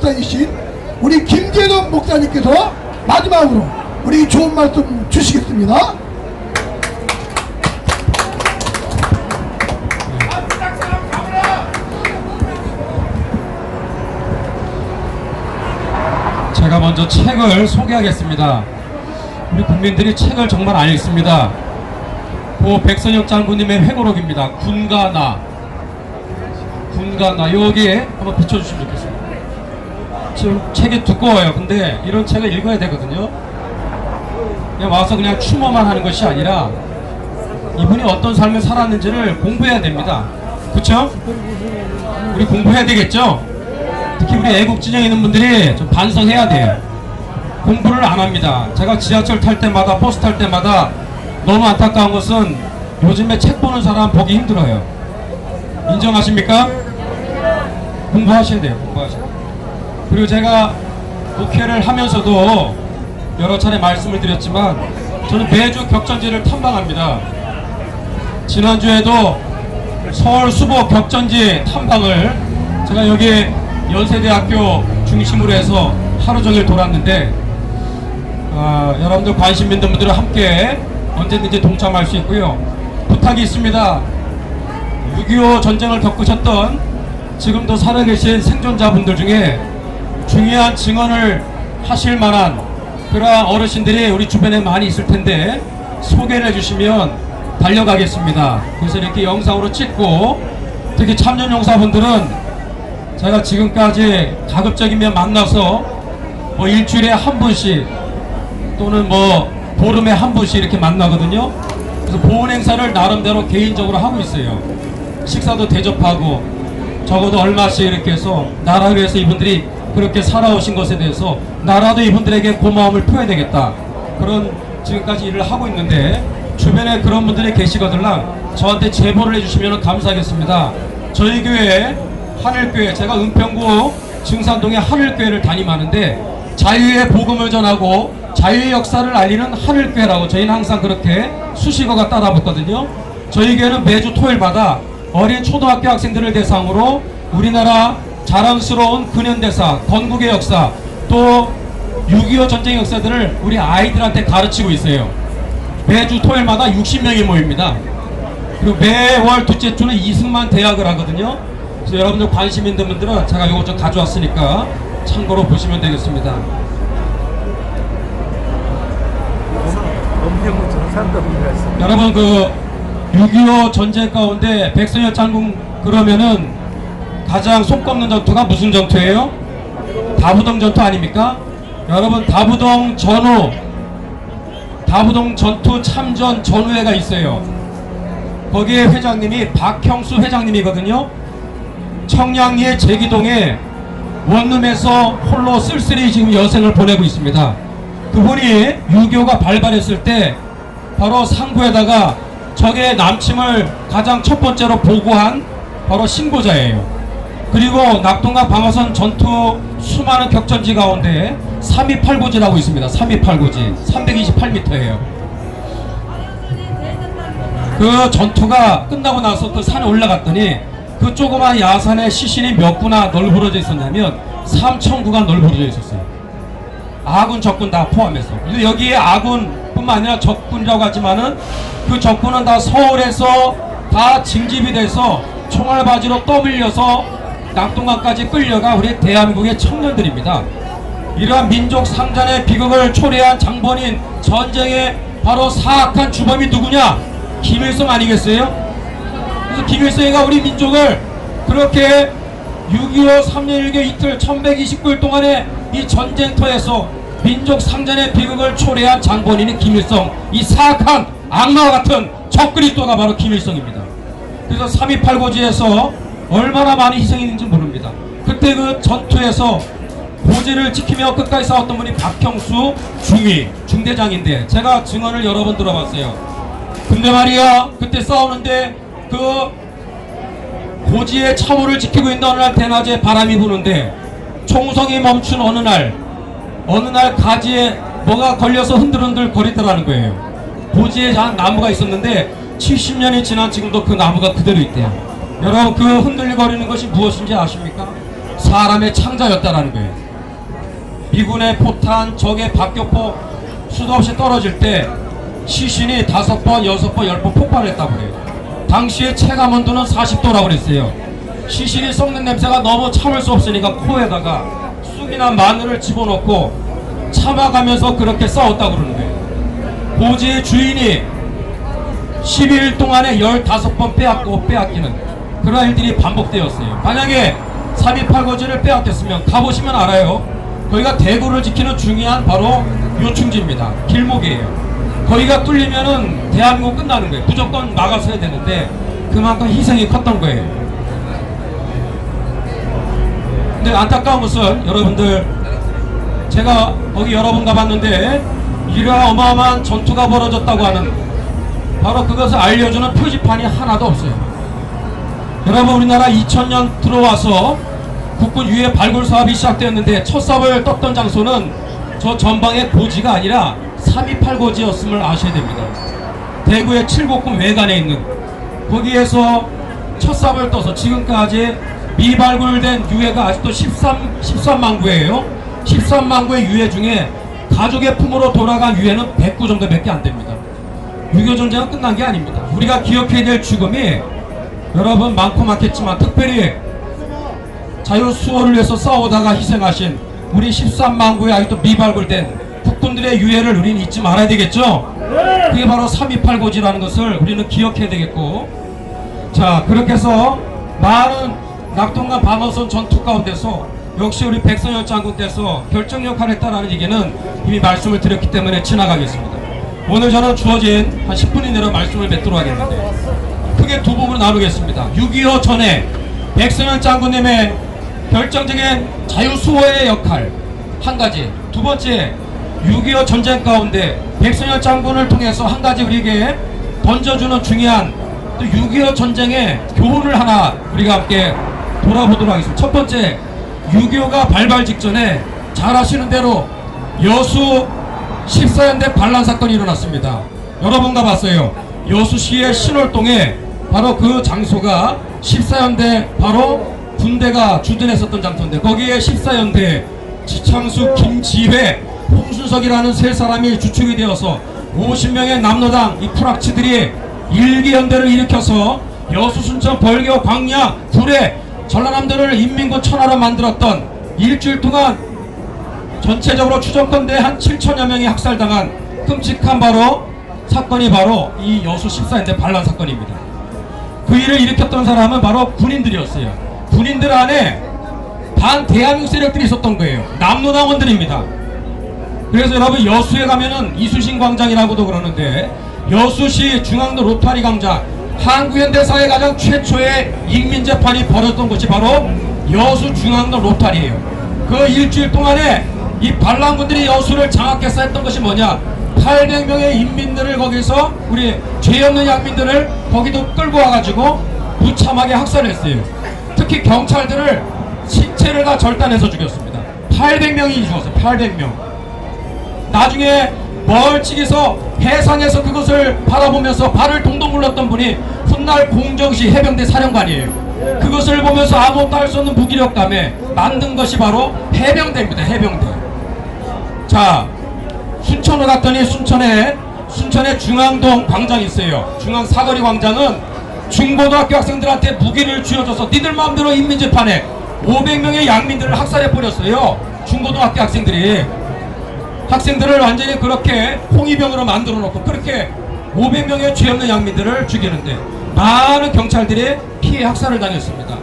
목사이신 우리 김재동 목사님께서 마지막으로 우리 좋은 말씀 주시겠습니다. 제가 먼저 책을 소개하겠습니다. 우리 국민들이 책을 정말 안 읽습니다. 고 백선혁 장군님의 회고록입니다. 군가 나 여기에 한번 비춰주시면 좋겠습니다. 지금 책이 두꺼워요. 근데 이런 책을 읽어야 되거든요. 그냥 와서 그냥 추모만 하는 것이 아니라 이분이 어떤 삶을 살았는지를 공부해야 됩니다. 그쵸? 우리 공부해야 되겠죠? 특히 우리 애국진영에 있는 분들이 좀 반성해야 돼요. 공부를 안 합니다. 제가 지하철 탈 때마다 버스 탈 때마다 너무 안타까운 것은 요즘에 책 보는 사람 보기 힘들어요. 인정하십니까? 공부하셔야 돼요. 공부하셔야 돼요. 그리고 제가 목회를 하면서도 여러 차례 말씀을 드렸지만 저는 매주 격전지를 탐방합니다. 지난주에도 서울 수보 격전지 탐방을 제가 여기 연세대학교 중심으로 해서 하루 종일 돌았는데 여러분들 관심 있는 분들은 함께 언제든지 동참할 수 있고요. 부탁이 있습니다. 6.25 전쟁을 겪으셨던 지금도 살아계신 생존자분들 중에 중요한 증언을 하실 만한 그러한 어르신들이 우리 주변에 많이 있을 텐데 소개를 해주시면 달려가겠습니다. 그래서 이렇게 영상으로 찍고 특히 참전용사분들은 제가 지금까지 가급적이면 만나서 뭐 일주일에 한 분씩 또는 뭐 보름에 한 분씩 이렇게 만나거든요. 그래서 보훈 행사를 나름대로 개인적으로 하고 있어요. 식사도 대접하고 적어도 얼마씩 이렇게 해서 나라를 위해서 이분들이 그렇게 살아오신 것에 대해서 나라도 이분들에게 고마움을 표해야 되겠다. 그런 지금까지 일을 하고 있는데 주변에 그런 분들이 계시거들랑 저한테 제보를 해주시면 감사하겠습니다. 저희 교회 하늘교회, 제가 은평구 증산동에 하늘교회를 담임하는데 자유의 복음을 전하고 자유의 역사를 알리는 하늘교회라고 저희는 항상 그렇게 수식어가 따라붙거든요. 저희 교회는 매주 토요일마다 어린 초등학교 학생들을 대상으로 우리나라 자랑스러운 근현대사, 건국의 역사, 또 6.25 전쟁 역사들을 우리 아이들한테 가르치고 있어요. 매주 토요일마다 60명이 모입니다. 그리고 매월 둘째 주는 이승만 대학을 하거든요. 그래서 여러분들 관심 있는 분들은 제가 이거 좀 가져왔으니까 참고로 보시면 되겠습니다. 여러분 그 6.25 전쟁 가운데 백선혁 장군 그러면은 가장 손꼽는 전투가 무슨 전투예요? 다부동 전투 아닙니까? 여러분 다부동 전투 참전 전우회가 있어요. 거기에 회장님이 박형수 회장님이거든요. 청량리의 제기동에 원룸에서 홀로 쓸쓸히 지금 여생을 보내고 있습니다. 그분이 6.25가 발발했을 때 바로 상부에다가 적의 남침을 가장 첫 번째로 보고한 바로 신고자예요. 그리고 낙동강 방어선 전투 수많은 격전지 가운데 3289지라고 있습니다. 3289지 328m예요. 그 전투가 끝나고 나서 그 산에 올라갔더니 그 조그만 야산에 시신이 몇 구나 널브러져 있었냐면 3,000구가 널브러져 있었어요. 아군 적군 다 포함해서. 근데 여기에 아군뿐만 아니라 적군이라고 하지만은 그 적군은 다 서울에서 다 징집이 돼서 총알바지로 떠밀려서 낙동강까지 끌려가 우리 대한민국의 청년들입니다. 이러한 민족 상잔의 비극을 초래한 장본인 전쟁의 바로 사악한 주범이 누구냐? 김일성 아니겠어요? 그래서 김일성이가 우리 민족을 그렇게 6.25 3년 1개 이틀 1129일 동안의 이 전쟁터에서 민족 상잔의 비극을 초래한 장본인이 김일성, 이 사악한 악마와 같은 적그리스도가 바로 김일성입니다. 그래서 3289지에서 얼마나 많은 희생이 있는지 모릅니다. 그때 그 전투에서 고지를 지키며 끝까지 싸웠던 분이 박형수 중대장인데 제가 증언을 여러 번 들어봤어요. 근데 말이야 그때 싸우는데 그 고지의 참호를 지키고 있는 어느 날 대낮에 바람이 부는데 총성이 멈춘 어느 날 가지에 뭐가 걸려서 흔들흔들 거리더라는 거예요. 고지에 나무가 있었는데 70년이 지난 지금도 그 나무가 그대로 있대요. 여러분 그 흔들거리는 것이 무엇인지 아십니까? 사람의 창자였다라는 거예요. 미군의 포탄, 적의 박격포 수도 없이 떨어질 때 시신이 5번, 6번, 10번 폭발했다고 그래요. 당시에 체감 온도는 40도라고 그랬어요. 시신이 썩는 냄새가 너무 참을 수 없으니까 코에다가 쑥이나 마늘을 집어넣고 참아가면서 그렇게 싸웠다고 그러는데, 고지의 주인이 12일 동안에 15번 빼앗기는 그런 일들이 반복되었어요. 만약에 3.28고지를 빼앗겼으면 가보시면 알아요. 거기가 대구를 지키는 중요한 바로 요충지입니다. 길목이에요. 거기가 뚫리면은 대한민국 끝나는 거예요. 무조건 막아서야 되는데 그만큼 희생이 컸던 거예요. 근데 안타까운 것은 여러분들, 제가 거기 여러 번 가봤는데 이러한 어마어마한 전투가 벌어졌다고 하는 바로 그것을 알려주는 표지판이 하나도 없어요. 여러분, 우리나라 2000년 들어와서 국군 유해 발굴 사업이 시작되었는데 첫 삽을 떴던 장소는 저 전방의 고지가 아니라 3.28고지였음을 아셔야 됩니다. 대구의 칠곡군 외관에 있는 거기에서 첫 삽을 떠서 지금까지 미발굴된 유해가 아직도 13만 구예요. 13만 구의 유해 중에 가족의 품으로 돌아간 유해는 100구 정도밖에 안 됩니다. 6.25 전쟁은 끝난 게 아닙니다. 우리가 기억해야 될 죽음이 여러분 많고 많겠지만, 특별히 자유 수호를 위해서 싸우다가 희생하신 우리 13만 구의 아직도 미발굴된 국군들의 유해를 우리는 잊지 말아야 되겠죠. 그게 바로 3.28고지라는 것을 우리는 기억해야 되겠고, 자, 그렇게 해서 많은 낙동강 방어선 전투 가운데서 역시 우리 백선열 장군께서 결정 역할을 했다라는 얘기는 이미 말씀을 드렸기 때문에 지나가겠습니다. 오늘 저는 주어진 한 10분 이내로 말씀을 맺도록 하겠는데, 크게 두 부분으로 나누겠습니다. 6.25 전에 백선열 장군님의 결정적인 자유수호의 역할 한 가지, 두 번째 6.25 전쟁 가운데 백선열 장군을 통해서 한 가지 우리에게 던져주는 중요한 또 6.25 전쟁의 교훈을 하나 우리가 함께 돌아보도록 하겠습니다. 첫 번째, 6.25가 발발 직전에 잘 아시는 대로 여수 14연대 반란 사건이 일어났습니다. 여러분 가봤어요. 여수시의 신월동에 바로 그 장소가 14연대 바로 군대가 주둔했었던 장소인데, 거기에 14연대 지창수, 김지회, 홍순석이라는 세 사람이 주축이 되어서 50명의 남로당 이 프락치들이 일기연대를 일으켜서 여수, 순천, 벌교, 광야, 구례, 전라남도를 인민군 천하로 만들었던, 일주일 동안 전체적으로 추정컨대 한 7천여 명이 학살당한 끔찍한 바로 사건이 바로 이 여수 14연대 반란 사건입니다. 그 일을 일으켰던 사람은 바로 군인들이었어요. 군인들 안에 반대한민국 세력들이 있었던 거예요. 남로당원들입니다. 그래서 여러분, 여수에 가면은 이순신 광장이라고도 그러는데, 여수시 중앙로 로타리 광장, 한국현대사의 가장 최초의 인민재판이 벌어졌던 곳이 바로 여수 중앙로 로타리예요. 그 일주일 동안에 이 반란군들이 여수를 장악해서 했던 것이 뭐냐, 800명의 인민들을 거기서, 우리 죄 없는 양민들을 거기도 끌고 와가지고 무참하게 학살을 했어요. 특히 경찰들을 시체를 다 절단해서 죽였습니다. 800명이 죽었어요. 800명. 나중에 멀찍이서 해상에서 그것을 바라보면서 발을 동동 굴렀던 분이 훗날 공정시 해병대 사령관이에요. 그것을 보면서 아무것도 할 수 없는 무기력감에 만든 것이 바로 해병대입니다. 해병대. 자, 순천으로 갔더니 순천에 중앙동 광장이 있어요. 중앙 사거리 광장은 중고등학교 학생들한테 무기를 쥐어줘서 니들 마음대로 인민재판에 500명의 양민들을 학살해버렸어요. 중고등학교 학생들을 완전히 그렇게 홍위병으로 만들어 놓고 그렇게 500명의 죄 없는 양민들을 죽이는데 많은 경찰들이 피해 학살을 당했습니다.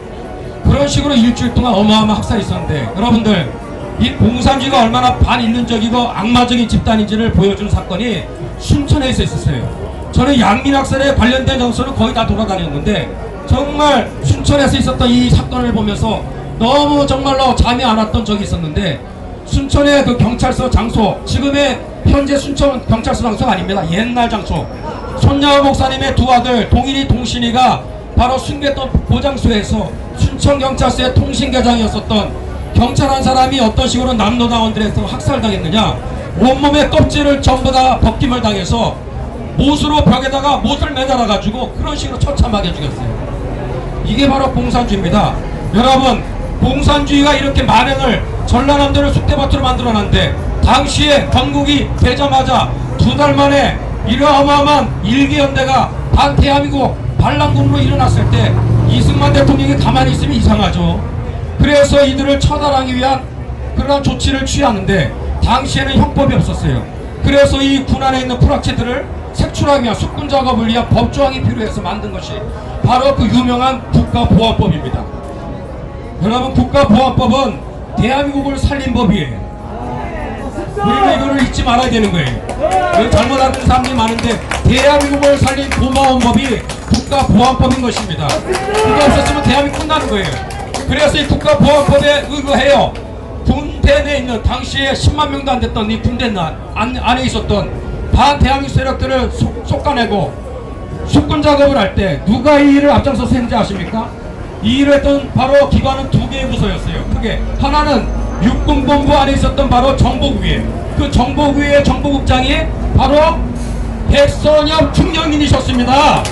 그런 식으로 일주일 동안 어마어마한 학살이 있었는데, 여러분들, 이 공산주의가 얼마나 반인륜적이고 악마적인 집단인지를 보여주는 사건이 순천에서 있었어요. 저는 양민 학살에 관련된 장소를 거의 다 돌아다녔는데, 정말 순천에서 있었던 이 사건을 보면서 너무 정말로 잠이 안 왔던 적이 있었는데, 순천의 그 경찰서 장소, 지금의 현재 순천 경찰서 장소가 아닙니다. 옛날 장소. 손야호 목사님의 두 아들 동일이, 동신이가 바로 숨겼던 보장소에서 순천 경찰서의 통신계장이었었던 경찰 한 사람이 어떤 식으로 남로당원들에서 학살당했느냐, 온몸에 껍질을 전부 다 벗김을 당해서 못으로 벽에다가 못을 매달아 가지고 그런 식으로 처참하게 죽였어요. 이게 바로 공산주의입니다. 여러분, 공산주의가 이렇게 만행을 전라남도를 쑥대밭으로 만들어놨는데 당시에 건국이 되자마자 2달 만에 이런 어마어마한 일개연대가 대한민국 반란군으로 일어났을 때 이승만 대통령이 가만히 있으면 이상하죠. 그래서 이들을 처단하기 위한 그러한 조치를 취하는데 당시에는 형법이 없었어요. 그래서 이 군 안에 있는 불확실들을 색출하기 위한 숙군 작업을 위한 법조항이 필요해서 만든 것이 바로 그 유명한 국가보안법입니다. 여러분, 국가보안법은 대한민국을 살린 법이에요. 우리는 이거를 잊지 말아야 되는 거예요. 잘못 알고 있는 사람들이 많은데 대한민국을 살린 고마운 법이 국가보안법인 것입니다. 그거 없었으면 대한민국 끝나는 거예요. 그래서 이 국가보안법에 의거해요. 군대 내에 있는 당시에 10만 명도 안 됐던 이 군대 안에 있었던 반대한민국 세력들을 솎아내고 숙군 작업을 할 때 누가 이 일을 앞장서서 했는지 아십니까? 이 일을 했던 바로 기관은 2개의 부서였어요. 크게 하나는 육군본부 안에 있었던 바로 정보국이에요. 그 정보국의 정보국장이 바로 백선엽 중령님이셨습니다.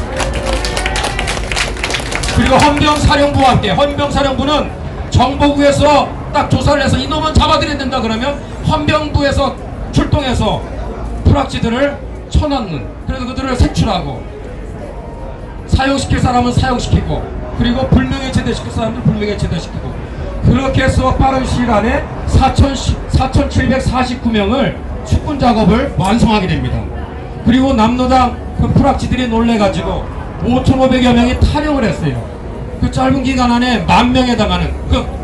그리고 헌병사령부와 함께, 헌병사령부는 정보국에서 딱 조사를 해서 이놈은 잡아들여야 된다 그러면 헌병부에서 출동해서 프락치들을 쳐넣는, 그래서 그들을 색출하고 사용시킬 사람은 사용시키고, 그리고 불명예 제대시킬 사람은 불명예 제대시키고, 그렇게 해서 빠른 시일 안에 4,749명을 숙군 작업을 완성하게 됩니다. 그리고 남로당 그 프락치들이 놀래가지고 5,500여 명이 탈영을 했어요. 그 짧은 기간 안에 10,000명에 해당하는,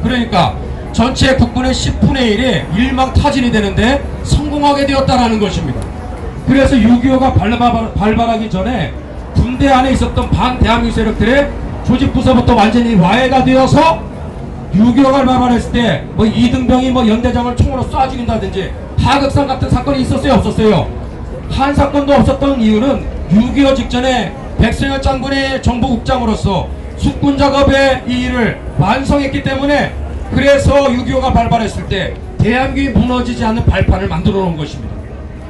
그러니까 전체 국군의 10분의 1이 일망타진이 되는데 성공하게 되었다라는 것입니다. 그래서 6.25가 발발하기 전에 군대 안에 있었던 반대한민국 세력들의 조직부서부터 완전히 와해가 되어서 6.25가 발발했을 때 뭐 이등병이 뭐 연대장을 총으로 쏴 죽인다든지 하극상 같은 사건이 있었어요, 없었어요? 한 사건도 없었던 이유는 6.25 직전에 백선엽 장군의 정보국장으로서 숙군 작업의 이 일을 완성했기 때문에, 그래서 6.25가 발발했을 때 대한민국이 무너지지 않는 발판을 만들어 놓은 것입니다.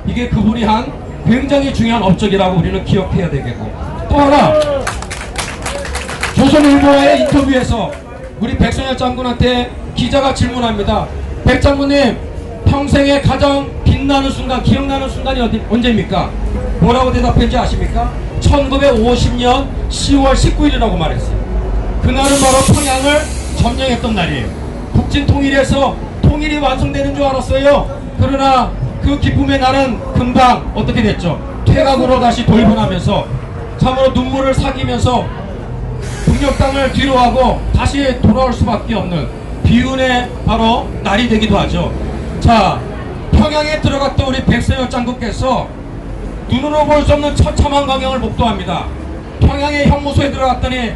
이게 그분이 한 굉장히 중요한 업적이라고 우리는 기억해야 되겠고, 또 하나, 조선일보의 인터뷰에서 우리 백선엽 장군한테 기자가 질문합니다. 백 장군님, 평생에 가장 빛나는 순간, 기억나는 순간이 언제입니까? 뭐라고 대답했는지 아십니까? 1950년 10월 19일이라고 말했어요. 그날은 바로 평양을 점령했던 날이에요. 북진 통일에서 통일이 완성되는 줄 알았어요. 그러나 그 기쁨의 날은 금방 어떻게 됐죠? 퇴각으로 다시 돌변하면서 참으로 눈물을 삭이면서 북녘땅을 뒤로하고 다시 돌아올 수밖에 없는 비운의 바로 날이 되기도 하죠. 자, 평양에 들어갔던 우리 백선엽 장군께서 눈으로 볼 수 없는 처참한 광경을 목도합니다. 평양의 형무소에 들어갔더니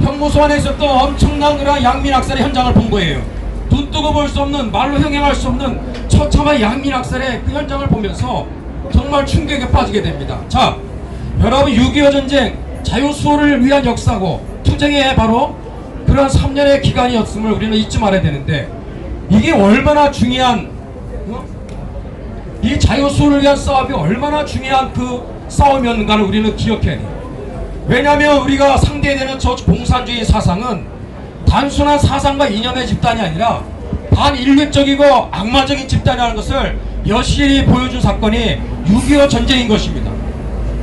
형무소 안에 있었던 엄청난 그런 양민학살의 현장을 본 거예요. 눈 뜨고 볼 수 없는, 말로 형용할 수 없는 처참한 양민학살의 그 현장을 보면서 정말 충격에 빠지게 됩니다. 자, 여러분, 6.25 전쟁 자유수호를 위한 역사고 투쟁의 바로 그런 3년의 기간이었음을 우리는 잊지 말아야 되는데, 이게 얼마나 중요한, 이 자유수호를 위한 싸움이 얼마나 중요한 그 싸움이었는가를 우리는 기억해야 돼요. 왜냐하면 우리가 상대되는 저 공산주의 사상은 단순한 사상과 이념의 집단이 아니라 반인류적이고 악마적인 집단이라는 것을 여실히 보여준 사건이 6.25 전쟁인 것입니다.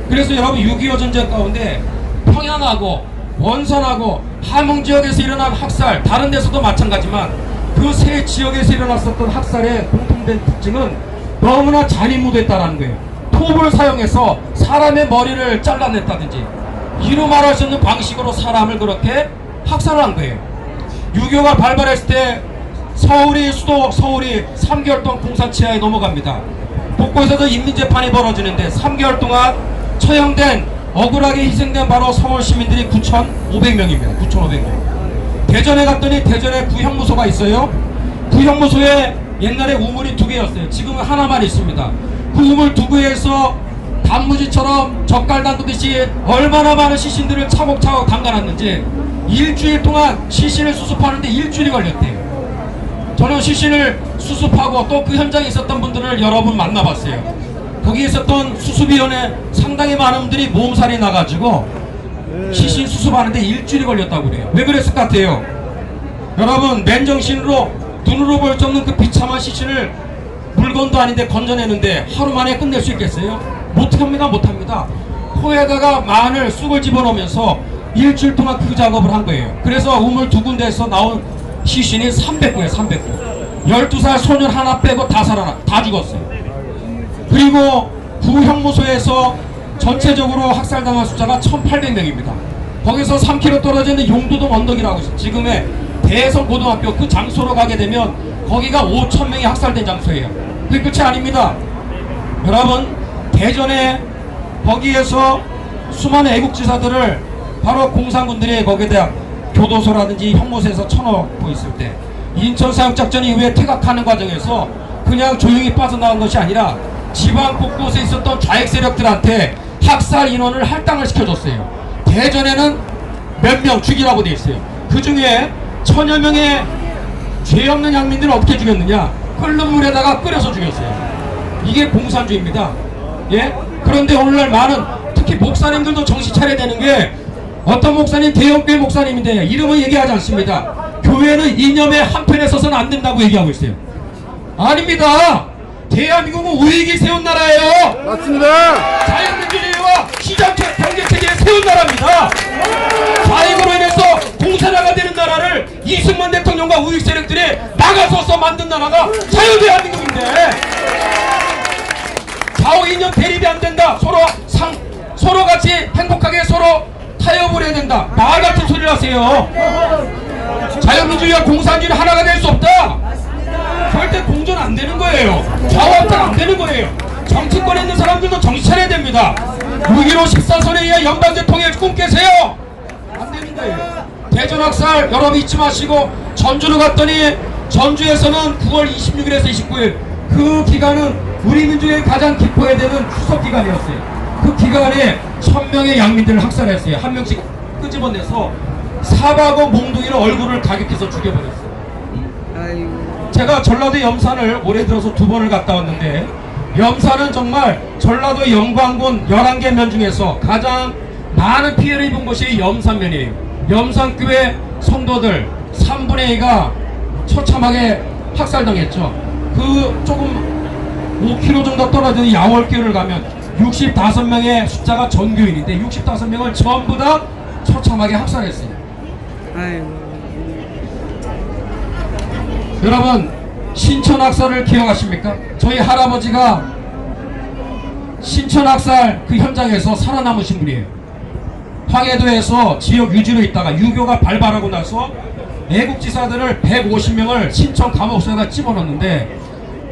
그래서 여러분, 6.25 전쟁 가운데 평양하고 원산하고 함흥지역에서 일어난 학살, 다른 데서도 마찬가지지만 그 세 지역에서 일어났었던 학살의 공통된 특징은 너무나 잔인무도했다는 거예요. 톱을 사용해서 사람의 머리를 잘라냈다든지 이루 말할 수 없는 방식으로 사람을 그렇게 학살을 한 거예요. 6.25가 발발했을 때 서울이 3개월 동안 공산치하에 넘어갑니다. 곳곳에서 인민재판이 벌어지는데 3개월 동안 처형된, 억울하게 희생된 바로 서울 시민들이 9,500명입니다. 9,500명. 대전에 갔더니 대전에 구형무소가 있어요. 구형무소에 옛날에 우물이 2개였어요. 지금은 하나만 있습니다. 그 우물 2개에서 단무지처럼 젓갈 담그듯이 얼마나 많은 시신들을 차곡차곡 담가놨는지 일주일 동안 시신을 수습하는데 일주일이 걸렸대요. 저는 시신을 수습하고 또 그 현장에 있었던 분들을 여러 분 만나봤어요. 거기 있었던 수습위원회 상당히 많은 분들이 몸살이 나가지고 시신 수습하는데 일주일이 걸렸다고 그래요. 왜 그랬을 것 같아요? 여러분, 맨정신으로 눈으로 볼 수 없는 그 비참한 시신을 물건도 아닌데 건져내는데 하루 만에 끝낼 수 있겠어요? 못합니다. 못합니다. 코에다가 마늘, 쑥을 집어넣으면서 일주일 동안 그 작업을 한 거예요. 그래서 우물 두 군데에서 나온 시신이 300구예요. 300구. 12살 소년 하나 빼고 다 죽었어요. 그리고 구형무소에서 전체적으로 학살당한 숫자가 1800명입니다. 거기서 3km 떨어져 있는 용두동 언덕이라고 있어요. 지금의 대성고등학교 그 장소로 가게 되면 거기가 5000명이 학살된 장소예요. 그게 끝이 아닙니다. 여러분, 대전에 거기에서 수많은 애국지사들을 바로 공산군들이 거기에 대한 교도소라든지 형무소에서 쳐넣고 있을 때 인천사육작전 이후에 퇴각하는 과정에서 그냥 조용히 빠져나온 것이 아니라 지방 곳곳에 있었던 좌익 세력들한테 학살 인원을 할당을 시켜줬어요. 대전에는 몇 명 죽이라고 돼 있어요. 그 중에 1000여 명의 죄 없는 양민들을 어떻게 죽였느냐? 끓는 물에다가 끓여서 죽였어요. 이게 공산주의입니다. 예? 그런데 오늘날 많은 특히 목사님들도 정신 차려야 되는 게 어떤 목사님 대형교회 목사님인데 이름은 얘기하지 않습니다. 교회는 이념의 한편에 서서는 안 된다고 얘기하고 있어요. 아닙니다. 대한민국은 우익이 세운 나라예요. 맞습니다. 자유민주주의와 시장적 경제체계에 세운 나라입니다. 좌익으로 인해서 공산화가 되는 나라를 이승만 대통령과 우익 세력들이 나가서서 만든 나라가 자유대한민국인데 좌우 이념 대립이 안 된다. 서로 같이 행복하게 서로 타협을 해야 된다. 말 같은 소리를 하세요. 자유민주주의와 공산주의는 하나가 될 수 없다. 절대 공존 안 되는 거예요. 좌우합작 안 되는 거예요. 정치권에 있는 사람들도 정신 차려야 됩니다. 6.15 14선에 의해 연방제 통일 꿈 깨세요. 안 되는 거예요. 대전 학살 여러분 잊지 마시고 전주로 갔더니 전주에서는 9월 26일에서 29일 그 기간은 우리 민족의 가장 기뻐해야 되는 추석 기간이었어요. 그 기간에 1000명의 양민들을 학살했어요. 한 명씩 끄집어내서 사바고 몽둥이로 얼굴을 가격해서 죽여버렸어요. 제가 전라도 염산을 올해 들어서 2번을 갔다 왔는데 염산은 정말 전라도 영광군 11개 면 중에서 가장 많은 피해를 입은 곳이 염산면이에요. 염산교회 성도들 3분의 2가 처참하게 학살당했죠. 그 조금 5km 정도 떨어지는 야월교를 가면 65명의 숫자가 전교인인데 65명을 전부 다 처참하게 학살했어요. 여러분 신천 학살을 기억하십니까? 저희 할아버지가 신천 학살 그 현장에서 살아남으신 분이에요. 황해도에서 지역 유지로 있다가 유교가 발발하고 나서 애국지사들을 150명을 신천 감옥소에다 집어넣는데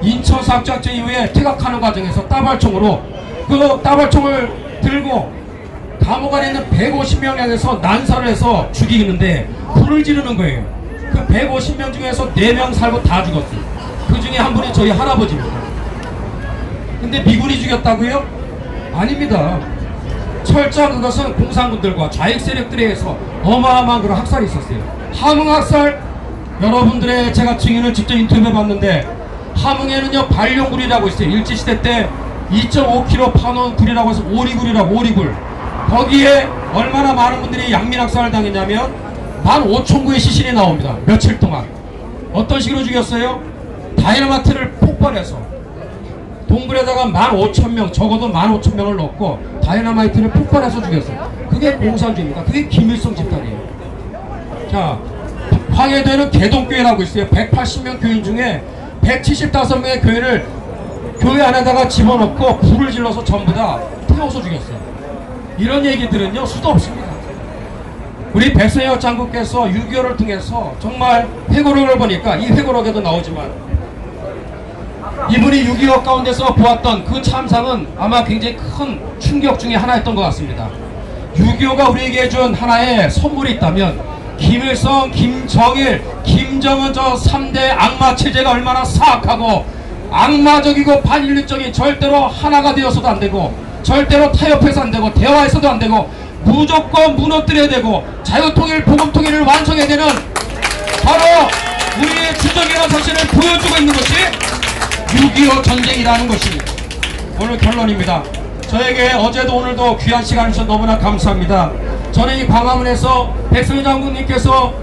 인천 사학작전 이후에 퇴각하는 과정에서 따발총으로 그 따발총을 들고 감옥 안에 있는 150명 향해서 난사를 해서 죽이는데 불을 지르는 거예요. 그 150명 중에서 4명 살고 다 죽었어요. 그 중에 한 분이 저희 할아버지입니다. 근데 미군이 죽였다고요? 아닙니다. 철저한 그것은 공산군들과 좌익 세력들에 의해서 어마어마한 그런 학살이 있었어요. 함흥학살 여러분들의 제가 증인을 직접 인터뷰해봤는데 함흥에는요 발룡굴이라고 있어요. 일제시대 때 2.5kg 파놓은 굴이라고 해서 오리굴이라고 오리굴 거기에 얼마나 많은 분들이 양민학살을 당했냐면 15,000구의 시신이 나옵니다. 며칠 동안 어떤 식으로 죽였어요? 다이너마이트를 폭발해서 동굴에다가 15,000명 적어도 15,000명을 넣고 다이너마이트를 폭발해서 죽였어요. 그게 공산주의입니다. 그게 김일성 집단이에요. 자, 황해도에는 개동교회라고 있어요. 180명 교인 중에 175명의 교회를 교회 안에다가 집어넣고 불을 질러서 전부 다 태워서 죽였어요. 이런 얘기들은요 수도 없습니다. 우리 백선엽 장군께서 6.25를 통해서 정말 회고록을 보니까 이 회고록에도 나오지만 이분이 6.25 가운데서 보았던 그 참상은 아마 굉장히 큰 충격 중에 하나였던 것 같습니다. 6.25가 우리에게 준 하나의 선물이 있다면 김일성, 김정일, 김정은 저 3대 악마 체제가 얼마나 사악하고 악마적이고 반인륜적인 절대로 하나가 되어서도 안 되고 절대로 타협해서 안 되고 대화해서도 안 되고 무조건 무너뜨려야 되고 자유통일, 복음통일을 완성해야 되는 바로 우리의 주적이라는 사실을 보여주고 있는 것이 6.25 전쟁이라는 것입니다. 오늘 결론입니다. 저에게 어제도 오늘도 귀한 시간을 주셔서 너무나 감사합니다. 저는 이 광화문에서 백선희 장군님께서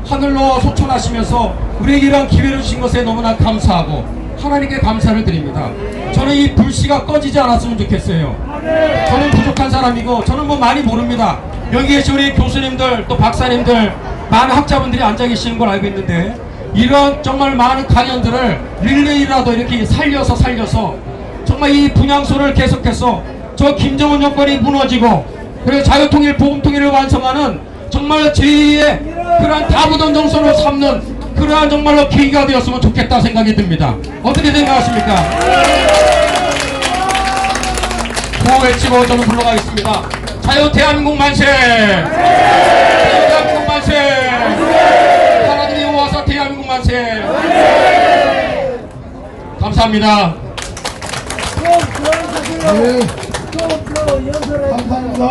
하늘로 소천하시면서 우리에게 이런 기회를 주신 것에 너무나 감사하고 하나님께 감사를 드립니다. 저는 이 불씨가 꺼지지 않았으면 좋겠어요. 저는 부족한 사람이고 저는 뭐 많이 모릅니다. 여기 계신 우리 교수님들 또 박사님들 많은 학자분들이 앉아 계시는 걸 알고 있는데 이런 정말 많은 강연들을 릴레이라도 이렇게 살려서 정말 이 분향소를 계속해서 저 김정은 정권이 무너지고 그리고 자유통일 보금통일을 완성하는 정말 제2의 그러한 다부던 정서로 삼는 그러한 정말로 계기가 되었으면 좋겠다 생각이 듭니다. 어떻게 생각하십니까? 구호 외치고 저는 불러가겠습니다. 자유 대한민국 만세! 자유 대한민국 만세! 하나님이 모아서 대한민국 만세! 감사합니다. 네, 감사합니다.